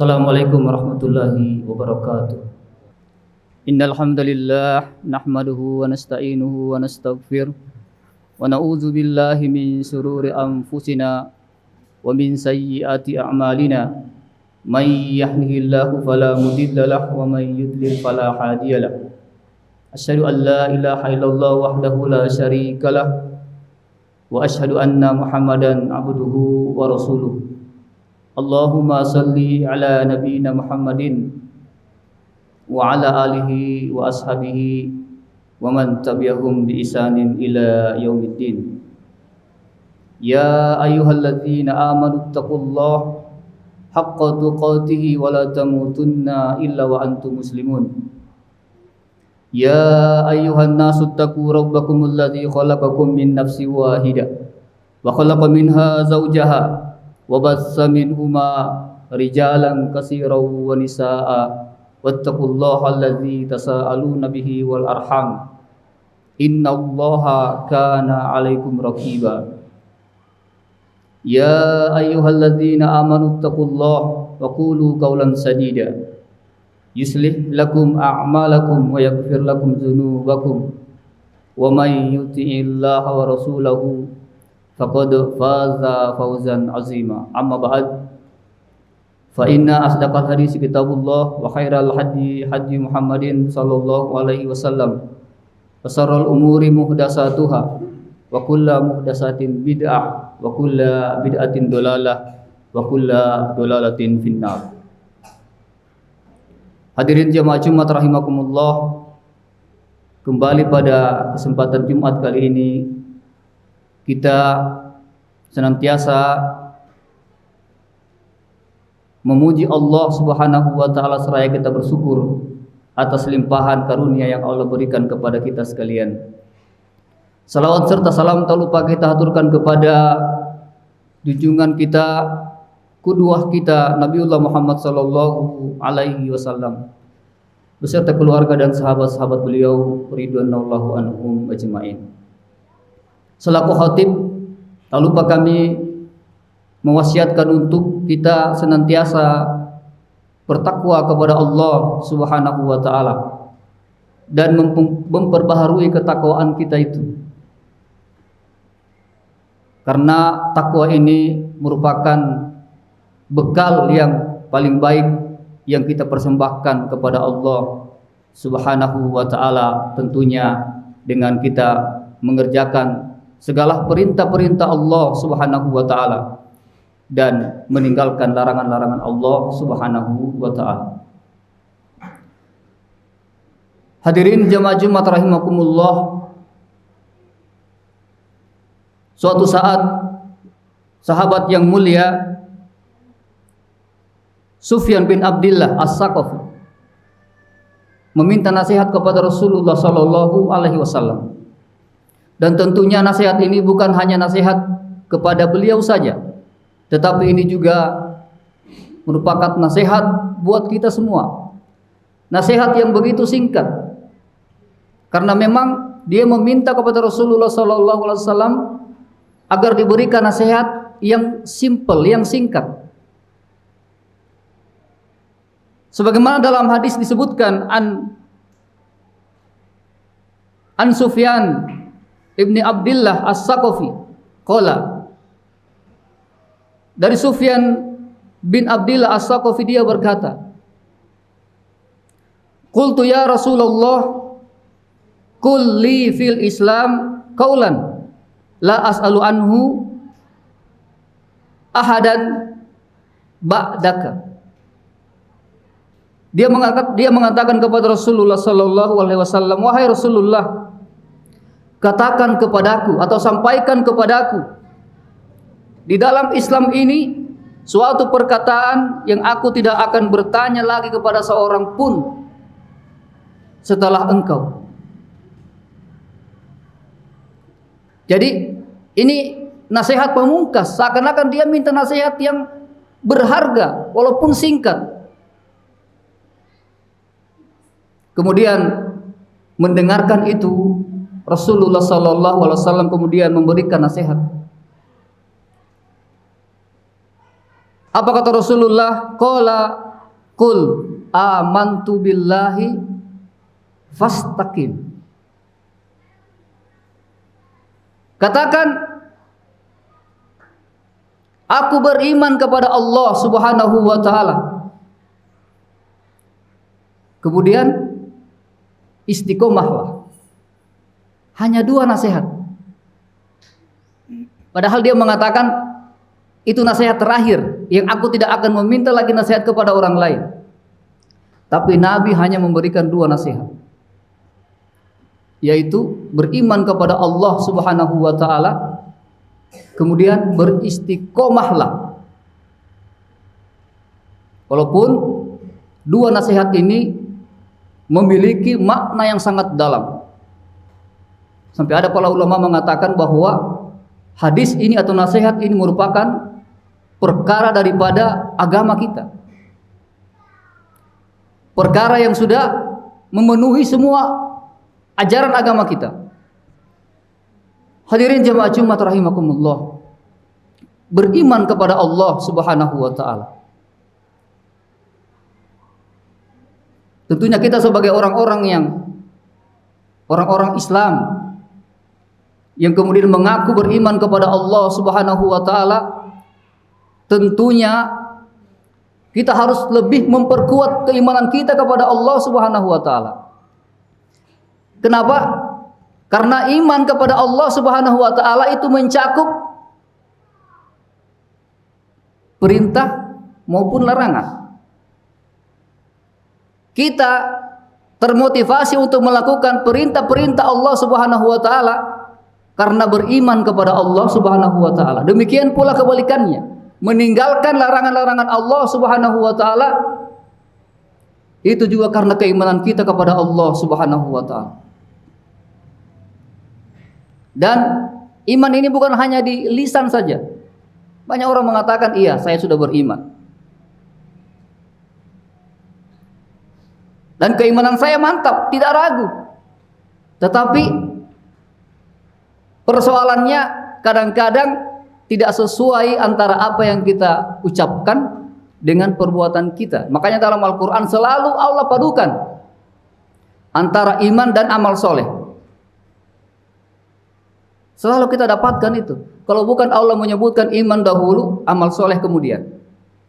Assalamualaikum warahmatullahi wabarakatuh. Innal hamdalillah nahmaduhu wa nasta'inuhu wa nastaghfiruh wa na'udzu billahi min shururi anfusina wa min sayyiati a'malina. May yahdihillahu fala mudilla lahu wa may yudlil fala hadiya lahu. Asyhadu an la ilaha illallah wahdahu la syarika lahu wa asyhadu anna Muhammadan abduhu wa rasuluh. Allahumma salli ala nabiyyina Muhammadin wa ala alihi wa ashabihi wa man tabi'ahum bi ihsanin ila yaumiddin. Ya ayyuhalladzina amanu taqullaha haqqa tuqatih wa la tamutunna illa wa antum muslimun. Ya ayyuhan nasu taqu rabbakumul ladzi khalaqakum min nafsin wahidah wa khalaqa minha zawjaha wa bassa minhuma rijalan katsiran wa nisaa wattaqullaha allazi tasaaluna bihi wal arham innallaha kana 'alaikum raqiba. Ya ayyuhalladzina amanu taqullaha wa qulu qawlan sadida yuslih lakum a'malakum wa yaghfir lakum dzunubakum wa may yuti'illaha wa rasulahu faqad faza fawzan azima. Amma ba'd, fa inna asdaqal hadits kitabullah wa khairal hadi hadi Muhammadin sallallahu alaihi wasallam wa sharral umuri muhdatsatuha wa kullu muhdatsatin bid'ah wa kullu bid'atin dolalah wa kullu dolalatin finnar. Hadirin jamaah Jumat rahimakumullah, kembali pada kesempatan Jumat kali ini kita senantiasa memuji Allah Subhanahu wa taala seraya kita bersyukur atas limpahan karunia yang Allah berikan kepada kita sekalian. Salawat serta salam tak lupa kita haturkan kepada junjungan kita, qudwah kita Nabiullah Muhammad sallallahu alaihi wasallam beserta keluarga dan sahabat-sahabat beliau ridwanullahu anhum ajmain. Selaku khatib, tak lupa kami mewasiatkan untuk kita senantiasa bertakwa kepada Allah Subhanahu wa taala dan memperbaharui ketakwaan kita itu. Karena takwa ini merupakan bekal yang paling baik yang kita persembahkan kepada Allah Subhanahu wa taala, tentunya dengan kita mengerjakan segala perintah-perintah Allah Subhanahu wa taala dan meninggalkan larangan-larangan Allah Subhanahu wa taala. Hadirin jamaah Jumat rahimakumullah, suatu saat sahabat yang mulia Sufyan bin Abdillah As-Saqafi meminta nasihat kepada Rasulullah sallallahu alaihi wasallam. Dan tentunya nasihat ini bukan hanya nasihat kepada beliau saja, tetapi ini juga merupakan nasihat buat kita semua. Nasihat yang begitu singkat, karena memang dia meminta kepada Rasulullah SAW agar diberikan nasihat yang simple, yang singkat. Sebagaimana dalam hadis disebutkan an Sufyan Ibni Abdillah As-Saqafi qala, dari Sufyan bin Abdillah As-Saqafi dia berkata, qultu ya Rasulullah qul li fil Islam qaulan la as'alu anhu ahadan ba'daka. Dia mengatakan kepada Rasulullah sallallahu alaihi wasallam, wahai Rasulullah, katakan kepadaku atau sampaikan kepadaku di dalam Islam ini suatu perkataan yang aku tidak akan bertanya lagi kepada seorang pun setelah engkau. Jadi ini nasihat pamungkas, seakan-akan dia minta nasihat yang berharga walaupun singkat. Kemudian mendengarkan itu Rasulullah sallallahu alaihi wasallam kemudian memberikan nasihat. Apa kata Rasulullah? Qala Qul amantu billahi fastaqim. Katakan, aku beriman kepada Allah Subhanahu wa taala. Kemudian istiqomahlah. Hanya 2 nasihat. Padahal dia mengatakan itu nasihat terakhir yang aku tidak akan meminta lagi nasihat kepada orang lain. Tapi Nabi hanya memberikan 2 nasihat, yaitu beriman kepada Allah Subhanahu wa taala, kemudian beristiqomahlah. Walaupun 2 nasihat ini memiliki makna yang sangat dalam. Sampai ada para ulama mengatakan bahwa hadis ini atau nasihat ini merupakan perkara daripada agama kita. Perkara yang sudah memenuhi semua ajaran agama kita. Hadirin jemaah Jumat rahimakumullah. Beriman kepada Allah Subhanahu wa taala. Tentunya kita sebagai orang-orang Islam yang kemudian mengaku beriman kepada Allah Subhanahu wa taala, tentunya kita harus lebih memperkuat keimanan kita kepada Allah Subhanahu wa taala. Kenapa? Karena iman kepada Allah Subhanahu wa taala itu mencakup perintah maupun larangan. Kita termotivasi untuk melakukan perintah-perintah Allah Subhanahu wa taala karena beriman kepada Allah Subhanahu wa taala. Demikian pula kebalikannya, meninggalkan larangan-larangan Allah Subhanahu wa taala itu juga karena keimanan kita kepada Allah Subhanahu wa taala. Dan iman ini bukan hanya di lisan saja. Banyak orang mengatakan, iya, saya sudah beriman. Dan keimanan saya mantap, tidak ragu. Tetapi persoalannya kadang-kadang tidak sesuai antara apa yang kita ucapkan dengan perbuatan kita. Makanya dalam Al-Quran selalu Allah padukan antara iman dan amal soleh. Selalu kita dapatkan itu. Kalau bukan Allah menyebutkan iman dahulu, amal soleh kemudian.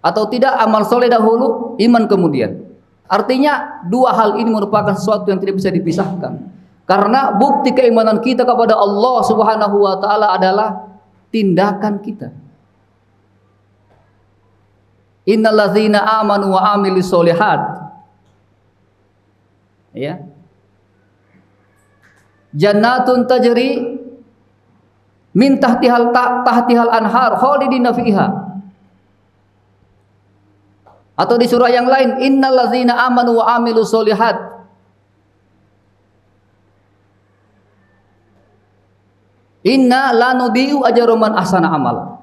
Atau tidak, amal soleh dahulu, iman kemudian. Artinya 2 hal ini merupakan sesuatu yang tidak bisa dipisahkan. Karena bukti keimanan kita kepada Allah Subhanahu wa taala adalah tindakan kita. Innallazina amanu wa amilus solihat. Ya. Jannatun tajri min tahtihal anhar khalidina fiha. Atau di surah yang lain, innallazina amanu wa amilus solihat inna la nudiu ajra man ahsana amala.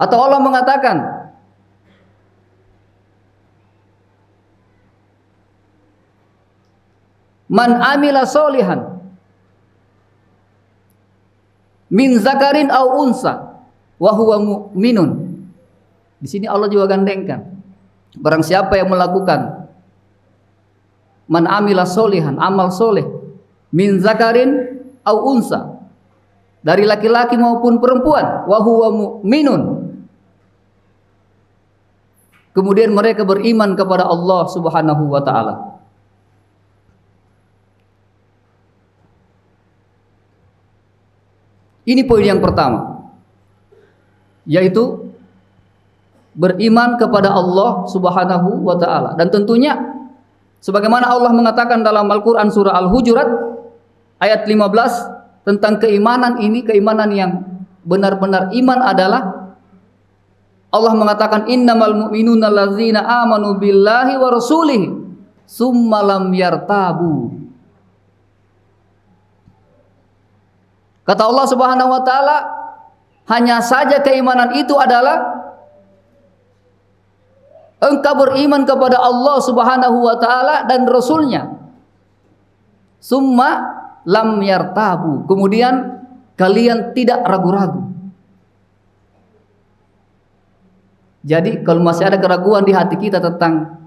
Atau Allah mengatakan, man amila solihan min zakarin au unsa wa huwa mu'minun. Di sini Allah juga gandengkan, barang siapa yang melakukan man amila solihan, amal soleh, min zakarin au unsa, dari laki-laki maupun perempuan, wa huwa mu'minun, kemudian mereka beriman kepada Allah Subhanahu wa taala. Ini poin yang pertama, yaitu beriman kepada Allah Subhanahu wa taala. Dan tentunya sebagaimana Allah mengatakan dalam Al-Qur'an surah Al-Hujurat ayat 15 tentang keimanan ini, keimanan yang benar-benar iman adalah Allah mengatakan innamal mu'minuna allazina amanu billahi wa rasulihi summa lam yartabu. Kata Allah Subhanahu wa taala, hanya saja keimanan itu adalah engkau beriman kepada Allah Subhanahu wa taala dan Rasulnya. Summa lam yartabu. Kemudian kalian tidak ragu-ragu. Jadi kalau masih ada keraguan di hati kita tentang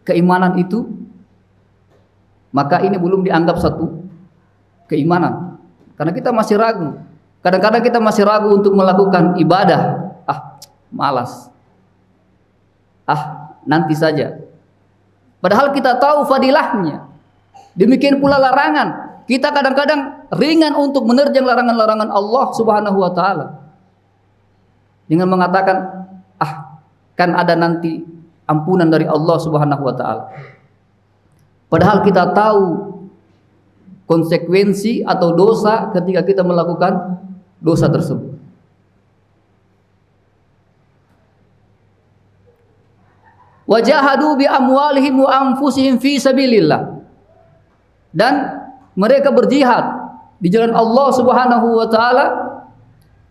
keimanan itu, maka ini belum dianggap satu keimanan. Karena kita masih ragu. Kadang-kadang kita masih ragu untuk melakukan ibadah. Malas. Nanti saja. Padahal kita tahu fadilahnya. Demikian pula larangan. Kita kadang-kadang ringan untuk menerjang larangan-larangan Allah Subhanahu wa taala. Dengan mengatakan, kan ada nanti ampunan dari Allah Subhanahu wa taala. Padahal kita tahu konsekuensi atau dosa ketika kita melakukan dosa tersebut. Wajahadu bi amwalihim wa anfusihim fi sabilillah. Dan mereka berjihad di jalan Allah Subhanahu wa taala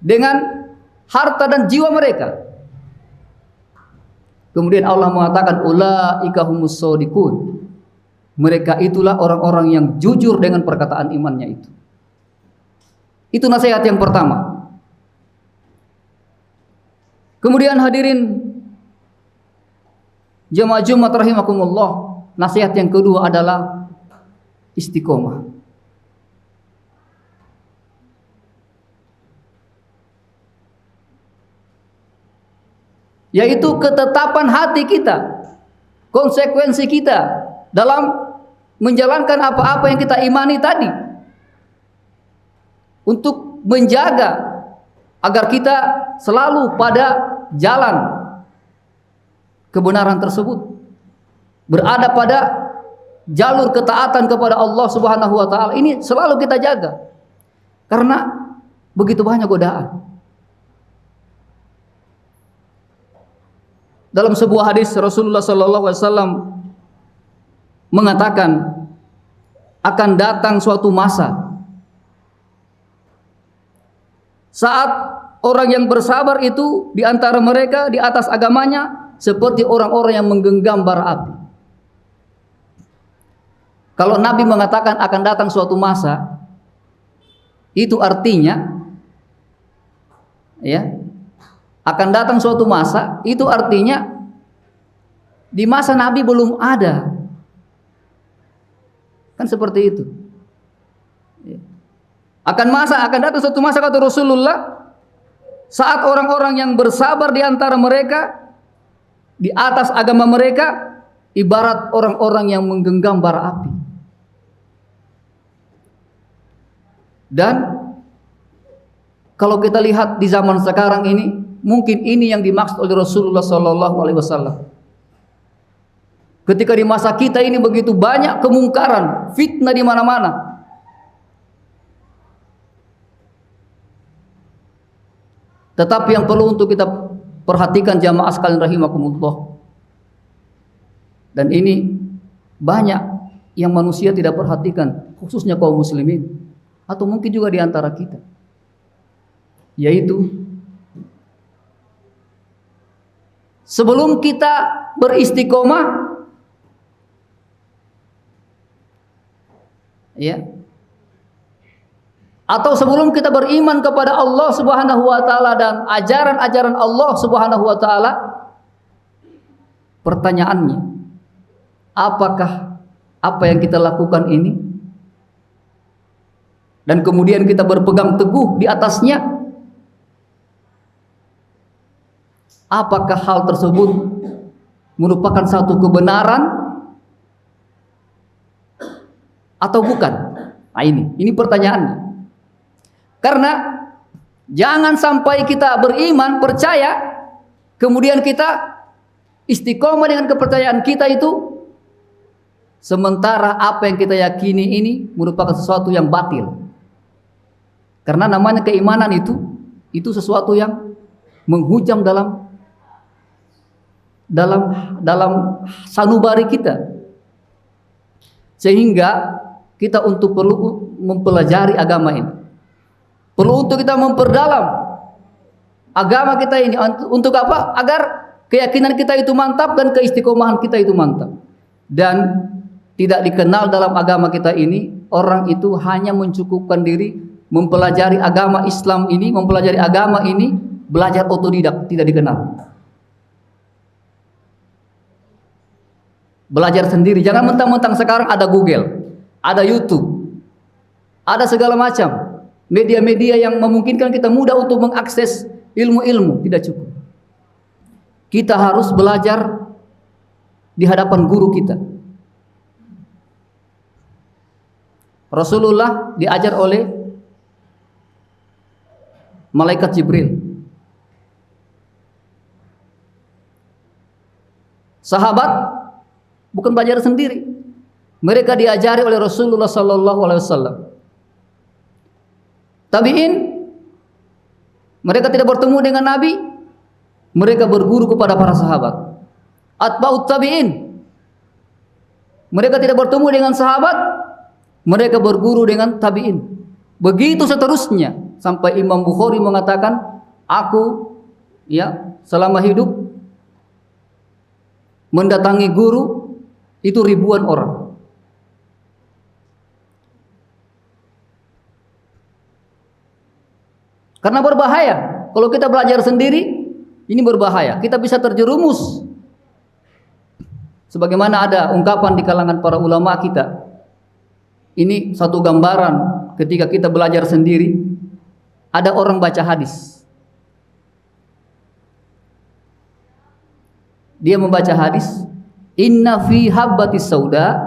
dengan harta dan jiwa mereka. Kemudian Allah mengatakan ulaika humus shodiqun. Mereka itulah orang-orang yang jujur dengan perkataan imannya itu. Itu nasihat yang pertama. Kemudian hadirin jemaah Jumat rahimakumullah, nasihat yang kedua adalah istiqomah. Yaitu ketetapan hati kita, konsekuensi kita dalam menjalankan apa-apa yang kita imani tadi, untuk menjaga agar kita selalu pada jalan kebenaran tersebut, berada pada jalur ketaatan kepada Allah Subhanahu wa taala. Ini selalu kita jaga, karena begitu banyak godaan. Dalam sebuah hadis Rasulullah sallallahu alaihi wasallam mengatakan akan datang suatu masa saat orang yang bersabar itu di antara mereka di atas agamanya seperti orang-orang yang menggenggam bara api. Kalau Nabi mengatakan akan datang suatu masa, itu artinya akan datang suatu masa, itu artinya di masa Nabi belum ada. Kan seperti itu. Akan datang suatu masa, kata Rasulullah, saat orang-orang yang bersabar di antara mereka di atas agama mereka ibarat orang-orang yang menggenggam bara api. Dan kalau kita lihat di zaman sekarang ini, mungkin ini yang dimaksud oleh Rasulullah sallallahu alaihi wasallam. Ketika di masa kita ini begitu banyak kemungkaran, fitnah di mana-mana. Tetapi yang perlu untuk kita perhatikan jamaah sekalian rahimakumullah. Dan ini banyak yang manusia tidak perhatikan, khususnya kaum muslimin atau mungkin juga di antara kita. Yaitu sebelum kita beristiqomah, atau sebelum kita beriman kepada Allah Subhanahu wa taala dan ajaran-ajaran Allah Subhanahu wa taala, pertanyaannya, apakah apa yang kita lakukan ini dan kemudian kita berpegang teguh di atasnya, apakah hal tersebut merupakan satu kebenaran atau bukan? Nah, ini pertanyaannya. Karena jangan sampai kita beriman, percaya, kemudian kita istiqomah dengan kepercayaan kita itu, sementara apa yang kita yakini ini merupakan sesuatu yang batil. Karena namanya keimanan itu sesuatu yang menghujam dalam sanubari kita. Sehingga kita perlu mempelajari agama ini. Perlu untuk kita memperdalam agama kita ini. Untuk apa? Agar keyakinan kita itu mantap dan keistiqomahan kita itu mantap. Dan tidak dikenal dalam agama kita ini orang itu hanya mencukupkan diri mempelajari agama Islam ini, mempelajari agama ini belajar otodidak, tidak dikenal. Belajar sendiri, jangan mentang-mentang sekarang ada Google, ada YouTube, ada segala macam media-media yang memungkinkan kita mudah untuk mengakses ilmu-ilmu. Tidak cukup. Kita harus belajar di hadapan guru kita. Rasulullah diajar oleh malaikat Jibril. Sahabat bukan belajar sendiri, mereka diajari oleh Rasulullah sallallahu alaihi wasallam. Tabi'in, mereka tidak bertemu dengan Nabi, mereka berguru kepada para sahabat. Atba'ut tabi'in, mereka tidak bertemu dengan sahabat, mereka berguru dengan tabi'in. Begitu seterusnya sampai Imam Bukhari mengatakan, aku selama hidup mendatangi guru itu ribuan orang. Karena berbahaya. Kalau kita belajar sendiri, ini berbahaya. Kita bisa terjerumus. Sebagaimana ada ungkapan di kalangan para ulama kita. Ini satu gambaran ketika kita belajar sendiri. Ada orang baca hadis. Dia membaca hadis. Inna fi habbatis sauda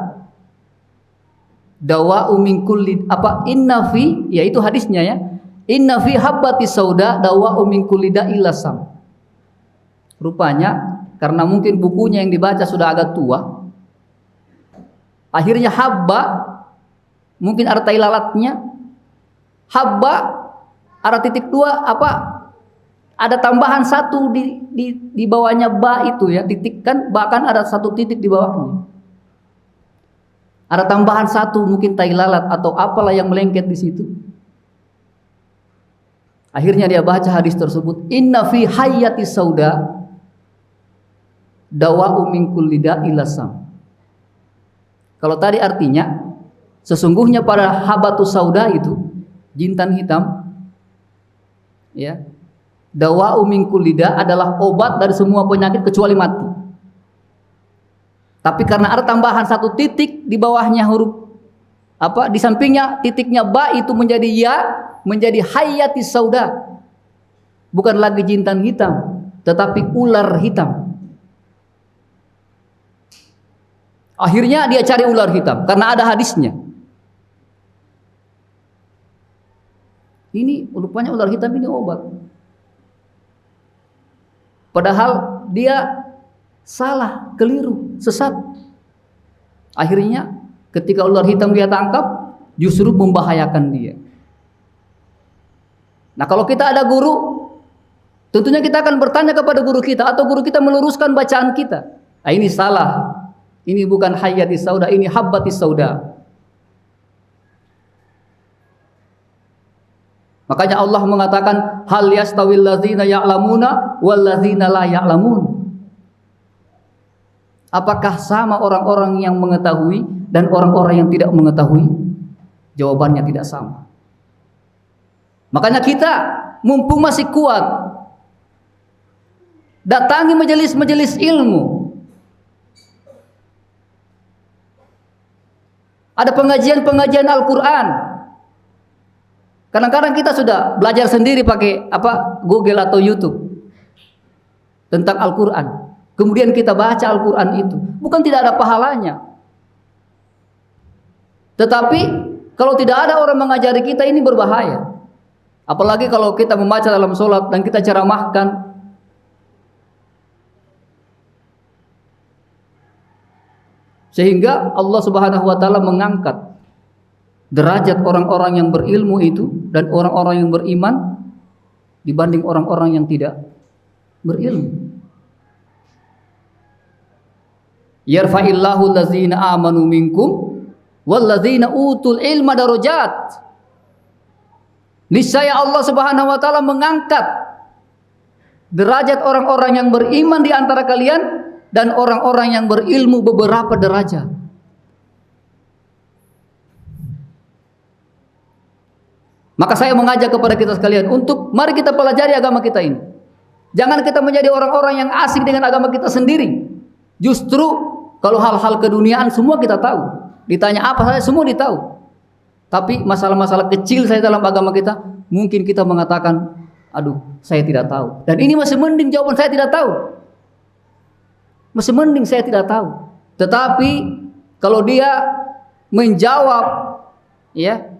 dawa'u min kulli inna fi, yaitu hadisnya ya. Inna fi habbatis sauda dawa'u min kulli da'il lasam. Rupanya karena mungkin bukunya yang dibaca sudah agak tua, akhirnya habba mungkin ada tai lalatnya. Habba ada titik dua ada tambahan satu di bawahnya ba itu ya, titik kan, bahkan ada satu titik di bawahnya. Ada tambahan satu mungkin tai lalat atau apalah yang melengket di situ. Akhirnya dia baca hadis tersebut, inna fi hayyatis sauda dawa'u min kulli da'il lasam. Kalau tadi artinya sesungguhnya pada habatus sauda itu jintan hitam ya, dawa'u min kulli da' adalah obat dari semua penyakit kecuali mati. Tapi karena ada tambahan satu titik di bawahnya huruf di sampingnya titiknya ba itu menjadi ya, menjadi hayyatis sauda. Bukan lagi jintan hitam, tetapi ular hitam. Akhirnya dia cari ular hitam karena ada hadisnya. Ini rupanya ular hitam ini obat. Padahal dia salah, keliru, sesat. Akhirnya ketika ular hitam dia tangkap, justru membahayakan dia. Nah, kalau kita ada guru, tentunya kita akan bertanya kepada guru kita, atau guru kita meluruskan bacaan kita. Nah, ini salah. Ini bukan hayyatis sauda, ini habbatis sauda. Makanya Allah mengatakan hal yastawil ladzina ya'lamuna wal ladzina la ya'lamun. Apakah sama orang-orang yang mengetahui dan orang-orang yang tidak mengetahui? Jawabannya tidak sama. Makanya kita mumpung masih kuat, datangi majelis-majelis ilmu. Ada pengajian-pengajian Al-Qur'an. Kadang-kadang kita sudah belajar sendiri pakai Google atau YouTube tentang Al-Qur'an. Kemudian kita baca Al-Qur'an itu, bukan tidak ada pahalanya. Tetapi kalau tidak ada orang mengajari kita, ini berbahaya. Apalagi kalau kita membaca dalam sholat dan kita ceramahkan. Sehingga Allah Subhanahu wa taala mengangkat derajat orang-orang yang berilmu itu dan orang-orang yang beriman dibanding orang-orang yang tidak berilmu. Yarfa'illahu allazina amanu minkum wallazina utul ilma darajat. Niscaya Allah Subhanahu wa taala mengangkat derajat orang-orang yang beriman di antara kalian dan orang-orang yang berilmu beberapa derajat. Maka saya mengajak kepada kita sekalian untuk mari kita pelajari agama kita ini. Jangan kita menjadi orang-orang yang asing dengan agama kita sendiri. Justru kalau hal-hal keduniaan semua kita tahu. Ditanya apa saja semua ditahu. Tapi masalah-masalah kecil saya dalam agama kita, mungkin kita mengatakan, aduh, saya tidak tahu. Dan ini masih mending jawaban saya tidak tahu. Masih mending saya tidak tahu. Tetapi kalau dia menjawab, ya,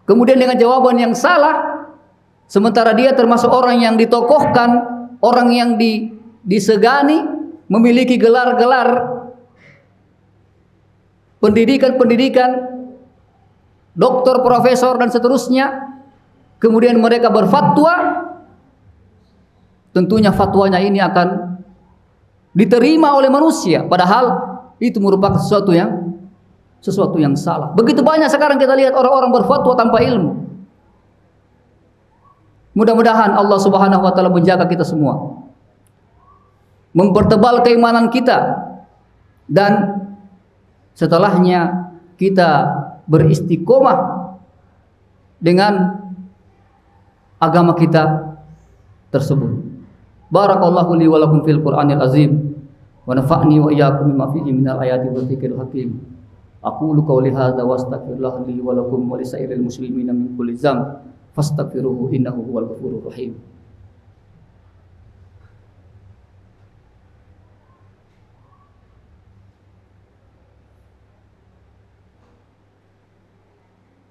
kemudian dengan jawaban yang salah, sementara dia termasuk orang yang ditokohkan, orang yang disegani, memiliki gelar-gelar pendidikan, doktor, profesor dan seterusnya, kemudian mereka berfatwa, tentunya fatwanya ini akan diterima oleh manusia, padahal itu merupakan sesuatu yang salah. Begitu banyak sekarang kita lihat orang-orang berfatwa tanpa ilmu. Mudah-mudahan Allah Subhanahu wa taala menjaga kita semua, mempertebal keimanan kita, dan setelahnya kita beristiqomah dengan agama kita tersebut. Barakallahu li wa lakum fil Qur'anil azim wa nafa'ni wa iyyakum bima fihi minal ayati wa dzikril hakim. Aqulu qawli hadza wa astaghfirullah li wa lakum wa lisairil muslimina min kulli dzamb fastaghfiruhu innahu huwal ghafurur rahim.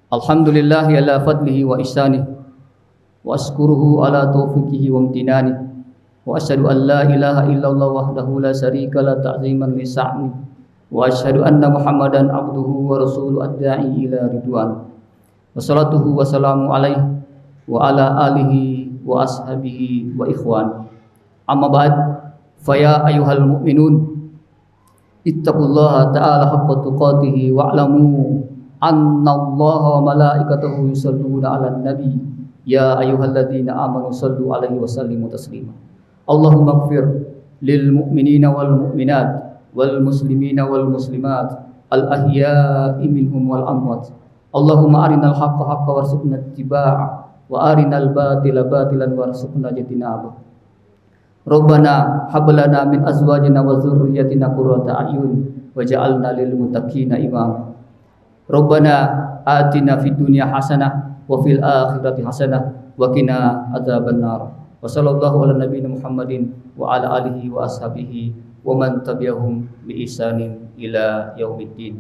Alhamdulillah ala fadlihi wa ihsanih wa askuruhu ala taufiqihi wa imtinanih wa asyhadu an la ilaha illallah wahdahu la syarika la ta'ziman li sa'ni wa asyhadu anna Muhammadan abduhu wa rasuluhu ad-da'i ila ridwan wa salatuhu wa salamu alaihi wa ala alihi wa ashabihi wa ikhwan. Amma ba'd, fa ya ayyuhal mu'minun ittaqullaha ta'ala haqqa tuqatih wa'lamu anna Allaha wa malaikatahu yusalluna 'alan nabi ya ayyuhalladzina amanu sallu 'alaihi wa sallimu taslima. Allahumma ighfir lil mu'minina wal mu'minat wal muslimina wal muslimat al ahya'i minhum wal amwat. Allahumma arinal haqqa haqqan warzuqna ittiba'a wa arinal batila batilan warzuqna ijtinaba. Rabbana hab lana min azwajina wa dzurriyyatina qurrata a'yun waj'alna lil muttaqina imama. Rabbana atina fid dunya hasanah wa fil akhirati hasanah wa qina adzabannar. Wa sallallahu ala nabiyyina Muhammadin wa ala alihi wa ashabihi wa man tabi'ahum bi ihsanin ila yaumiddin.